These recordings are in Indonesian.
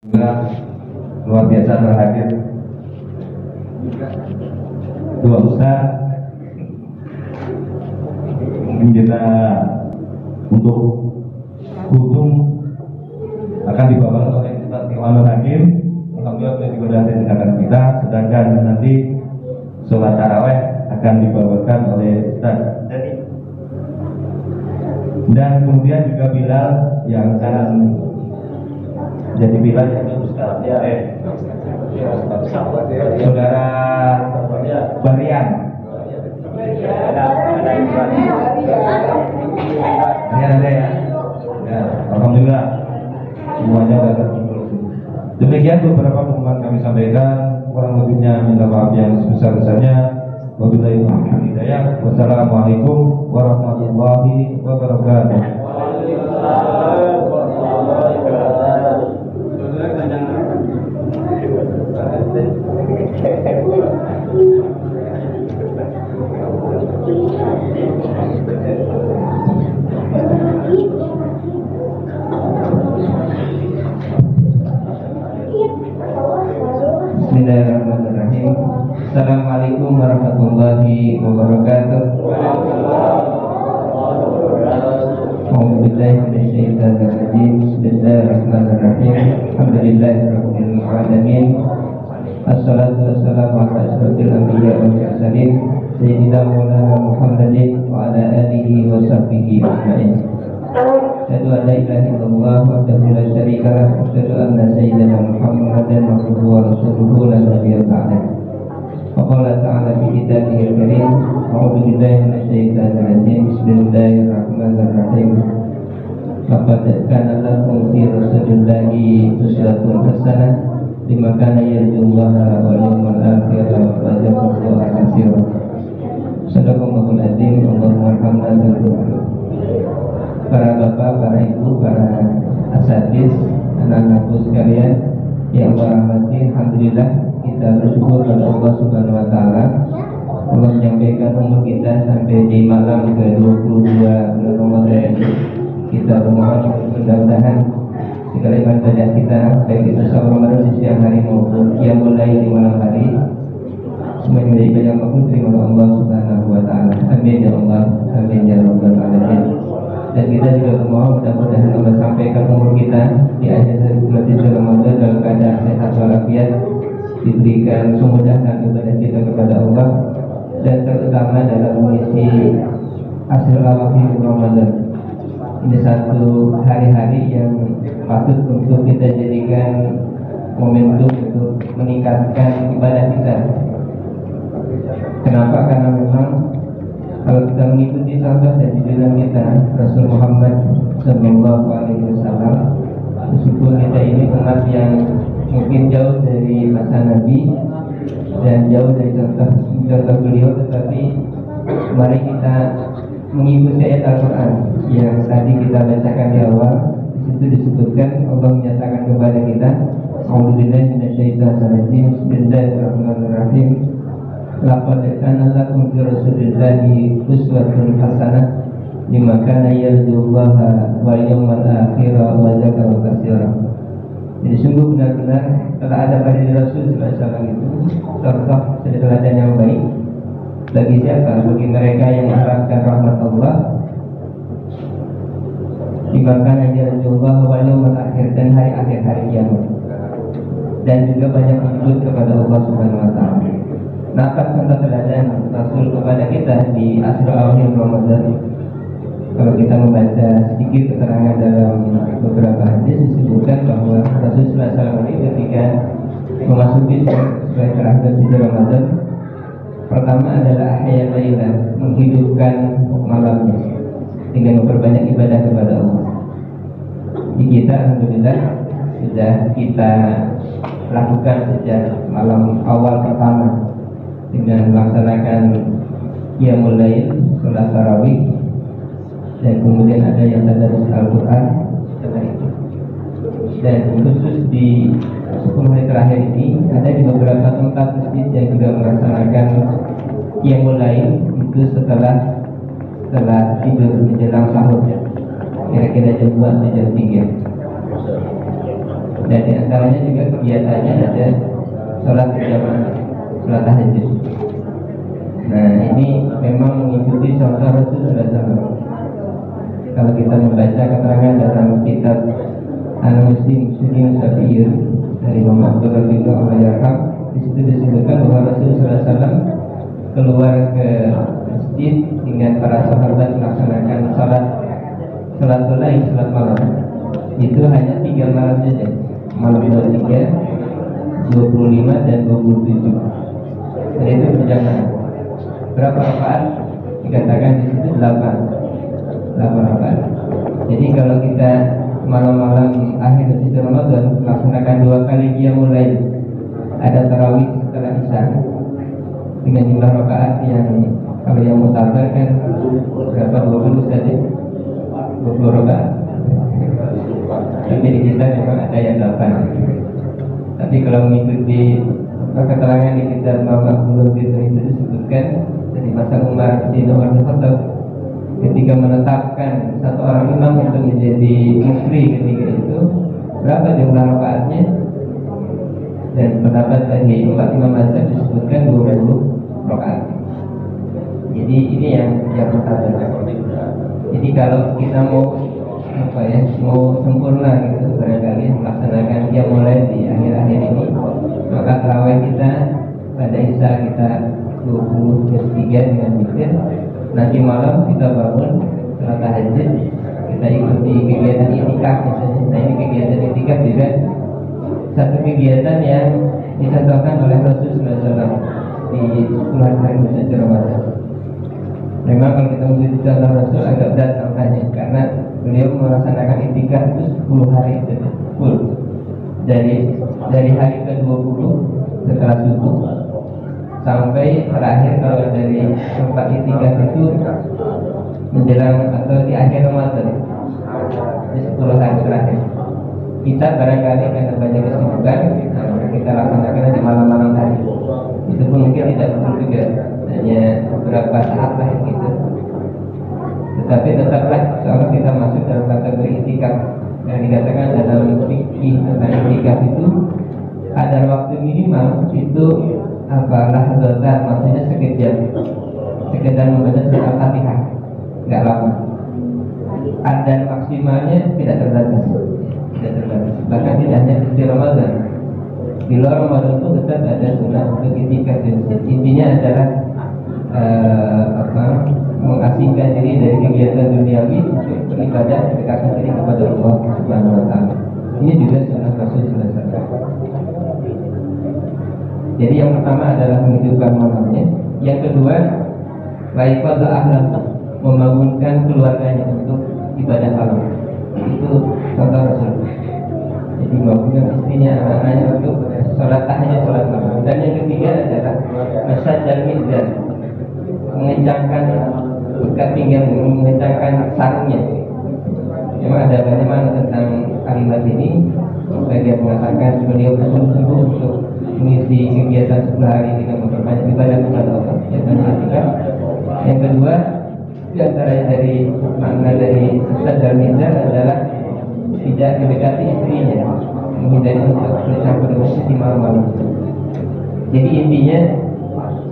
Juga luar biasa terhadir dua ustaz. Mungkin kita untuk hukum akan dibawa oleh Ustaz Iwanul Hakim. Alhamdulillah beliau juga sudah dengarkan kita. Sedangkan nanti sholat taraweh akan dibawakan oleh Ustaz Dani. Dan kemudian juga Bilal yang akan jadi Bilal yang Ustaz Saudara Barian. Ada ya? Ya, alhamdulillah semuanya sudah terkumpul. Demikian beberapa pengumuman kami sampaikan. Kurang lebihnya minta maaf yang sebesar-besarnya. Wabillahi taufiq hidayah. Wassalamualaikum warahmatullahi wabarakatuh. Bismillahirrahmanirrahim. Assalamualaikum warahmatullahi wabarakatuh. Bismillahirrahmanirrahim. Alhamdulillahirabbil alamin. Assalatu wassalamu ala asyrafil anbiya wal mursalin sayyidina Maulana Muhammadin wa ala alihi wa sahbihi ajma'in. Asyhadu an la ilaha illallah wahdahu la syarika lah wa asyhadu anna sayyidina Muhammadan abduhu wa rasuluhu la nabiyya ba'dahu. Wa qala ta'ala fi kitabihil karim, a'udzu billahi minasy syaithanir rajim. Bismillahirrahmanirrahim. Laqad kana lakum fi rasulillahi uswatun hasanah liman kana yarjullaha wal yawmal akhir wa dzakarallaha katsiran. Sadaqallahul adzim. Allahumma arhamna. Para bapak, para ibu, para asatidz, anak-anakku sekalian yang Allah rahmati, alhamdulillah kita bersyukur kepada Allah Subhanahu wa taala. Allah menyampaikan umur kita sampai di malam ke-22 bulan Ramadan ini. Kita bermohon mudah-mudahan segala ibadah kita, baik itu salat Ramadan di siang hari maupun qiyamul lail di malam hari, semua menjadi ibadah makbul terima oleh Allah Subhanahu wa taala. Amin ya Allah, amin ya rabbal alamin. Dan kita juga bermohon mudah-mudahan Allah sampaikan umur kita di akhir bulan Ramadan dalam keadaan sehat walafiat, diberikan memudahkan ibadah kita kepada Allah, dan terutama dalam mengisi akhir Ramadan. Ini satu hari-hari yang patut untuk kita jadikan momentum untuk meningkatkan ibadah kita. Kenapa? Karena memang kalau kita mengikuti contoh dan junjungan kita Rasul Muhammad Sallallahu Alaihi Wasallam, meskipun kita ini umat yang mungkin jauh dari masa Nabi dan jauh dari contoh beliau, tetapi mari kita mengikuti ayat Al-Quran yang tadi kita bacakan di awal. Di situ disebutkan Allah menyatakan kepada kita, A'udzubillahi minasyaitonir rajim. Bismillahirrahmanirrahim. Laqad kana lakum fi rasulillahi uswatun hasanah liman kana yarjullaha wal yawmal akhir wa dzakara katsiran. Jadi sungguh benar-benar telah ada pada diri Rasul sallallahu alaihi wasallam itu contoh teladan yang baik bagi siapa? Bagi mereka yang mengharapkan rahmat Allah, liman kana yarjullaha wal yawmal akhir, dan hari akhir, hari kiamat, dan juga banyak menyebut kepada Allah Subhanahu wa taala. Nah, contoh teladan Rasul kepada kita di akhir Ramadan. Kalau kita membaca sedikit keterangan dalam beberapa hadis, disebutkan bahwa Rasul SAW ini ketika memasuki sebagai terakhir di Ramadan, pertama adalah ahya lailah, menghidupkan malamnya dengan memperbanyak ibadah kepada Allah. Di kita alhamdulillah sudah kita lakukan sejak malam awal pertama dengan melaksanakan qiyamul lail, salat tarawih, dan kemudian ada yang tadarus Al-Quran setelah itu. Dan khusus di 10 hari terakhir ini ada di beberapa tempat masjid yang juga melaksanakan qiyamul lail itu setelah tidur menjelang sahur, kira-kira jam 2 atau jam 3. Dan di antaranya juga kegiatannya ada sholat berjamaah, sholat tahajud. Nah ini memang mengikuti contoh Rasulullah SAW. Kalau kita membaca keterangan dalam kitab Al-Muslim Syafi'iyun dari Imam Abdullah bin Al-Yarham, di situ disebutkan bahwa Rasulullah SAW keluar ke masjid dengan para sahabat melaksanakan sholat lain, sholat malam. Itu hanya 3 malam saja, malam 23, 25 dan 27. Dan itu berjamaah. Berapa rakaat? Dikatakan di situ 8 rakaat. Jadi kalau kita malam-malam akhir suci Ramadan melaksanakan 2 kali qiyamul lail, ada tarawih setelah isya dengan jumlah rakaat yang kalau yang mutabar kan berapa, 20 saja, 20 rakaat. Tapi di kita memang ada yang 8. Tapi kalau mengikuti keterangan di kitab Muhammad Abdullah bin itu disebutkan dari masa Umar bin Khattab ketika menetapkan satu orang imam untuk menjadi mufti ketika itu, berapa jumlah rakaatnya? Dan pendapat dari 4 imam mazhab disebutkan 20 rakaat. Jadi ini yang mutabar. Jadi kalau kita mau mau sempurna gitu, barangkali melaksanakan dia mulai di akhir-akhir ini, maka tarawih kita pada isya kita 23 dengan witir. Nanti malam kita bangun sholat tahajud, kita ikuti kegiatan i'tikaf misalnya. Nah ini kegiatan i'tikaf juga satu kegiatan yang dicontohkan oleh Rasulullah SAW di 10 hari suci Ramadan. Memang kalau kita mengikuti contoh Rasul agak berat angkanya, karena beliau melaksanakan i'tikaf itu 10 hari itu full. Dari hari ke-20 setelah subuh sampai terakhir kalau dari tempat i'tikaf itu menjelang atau di akhir Ramadan, di 10 hari terakhir. Kita barangkali karena banyak kesibukan, kita laksanakan di malam-malam hari. Itu pun mungkin tidak betul juga, hanya beberapa saat lah gitu. Tetapi tetaplah kalau kita masuk dalam kategori i'tikaf yang dikatakan dalam fikih tentang i'tikaf itu ada waktu minimal itu lahadzatan, maksudnya sekedar membaca surat Al-Fatihah, nggak lama. Ada maksimalnya tidak terbatas. Bahkan tidak hanya di Ramadan, di luar Ramadan pun tetap ada sunnah untuk i'tikaf. Intinya adalah mengasingkan diri dari kegiatan duniawi untuk beribadah mendekatkan diri kepada Allah Subhanahu wa taala. Ini juga sunnah Rasulullah SAW. Jadi yang pertama adalah menghidupkan malamnya. Yang kedua, laikadha ahlan, membangunkan keluarganya untuk ibadah malam. Itu contoh Rasul. Jadi membangunkan istrinya, anak-anaknya untuk sholat tahajud, sholat malam. Dan yang ketiga adalah masad dan mizan, mengencangkan ikat pinggang, mengencangkan sarungnya. Memang ada banyak makna tentang kalimat ini. Bagian mengatakan beliau bersungguh-sungguh untuk mengisi kegiatan 10 hari dengan memperbanyak ibadah kepada Allah. Yang kedua, di antara dari makna dari masad dan mizan adalah tidak mendekati istrinya, menghindari untuk bercampur dengan istri malam-malam. Jadi intinya,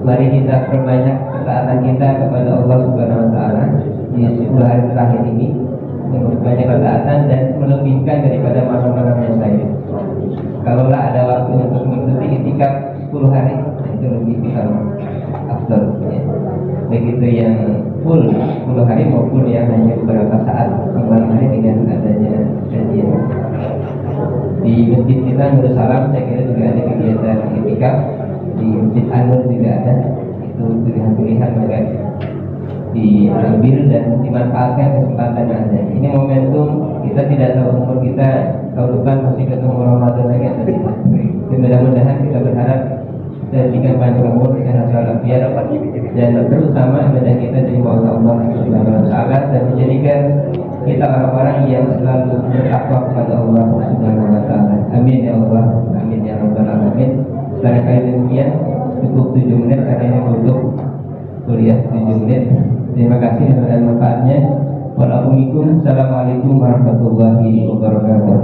mari kita perbanyak ketaatan kita kepada Allah Subhanahu wa taala di 10 hari terakhir ini, memperbanyak ketaatan dan melebihkan daripada malam-malam yang lain. Kalaulah ada waktu untuk mengikuti i'tikaf 10 hari, itu lebih afdal ya. Begitu yang full 10 hari maupun yang hanya beberapa saat di malam hari dengan adanya kajian. Di masjid kita Nurul Salam saya kira juga ada kegiatan i'tikaf. Di Masjid An-Nur juga ada. Itu pilihan-pilihan maka diambil dan dimanfaatkan kesempatan yang ada. Ini momentum, kita tidak tahu umur kita tahun depan masih ketemu Ramadan lagi atau tidak. Mudah-mudahan kita berharap kita diberikan panjang umur, sehat walafiat, dan terutama ibadah kita diterima oleh Allah Subhanahu wa taala dan menjadikan kita orang-orang yang selalu bertakwa kepada Allah Subhanahu wa taala. Amin ya Allah, amin ya rabbal alamin. Barangkali demikian, cukup 7 menit karena ini untuk kuliah 7 menit. Terima kasih dan manfaatnya. Wassalamualaikum warahmatullahi wabarakatuh.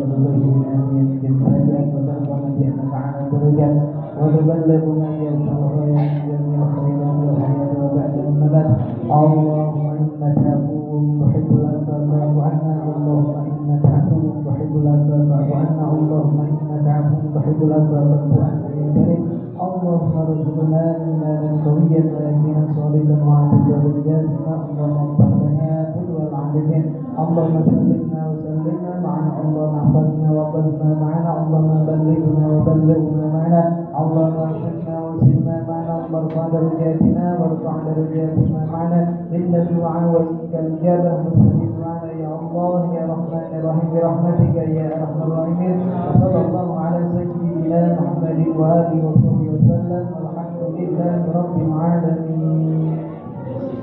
وتطهرنا من السيئات وترفعنا بأنك على الدرجات وتبلغنا بالشرائع من جميع الخيرات والحياة وبعد الممات. اللهم إنك عفو تحب العفو فاعف عنا. اللهم إنك عفو تحب العفو فاعف عنا. اللهم إنك عفو تحب العفو فاعف عنا يا كريم. اللهم ارزقنا إيمانا قويا ويقينا صادقا واعتقادا جازما. اللهم افتح لنا كل العارفين. اللهم سلمنا وسلمنا معنا. اللهم احفظنا واحفظنا معنا. اللهم بلغنا وبلغنا معنا. اللهم ارشدنا وسلنا معنا. اللهم ارفع درجاتنا وارفع درجاتنا معنا. منك الدعاء ومنك الإجابة مستجيب معنا يا الله يا رحمن الرحيم برحمتك يا أرحم الراحمين. وصلى الله على سيدنا محمد وآله وصحبه وسلم. والحمد لله رب العالمين.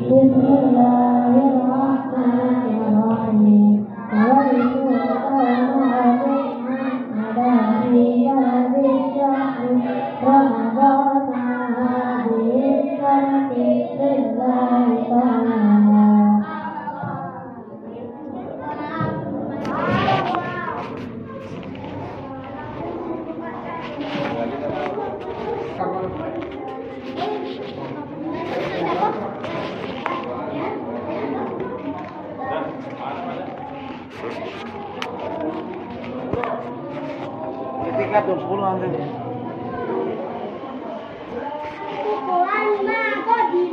بسم الله الرحمن الرحيم. Ketika 20 nanti. Pukulan mah kok di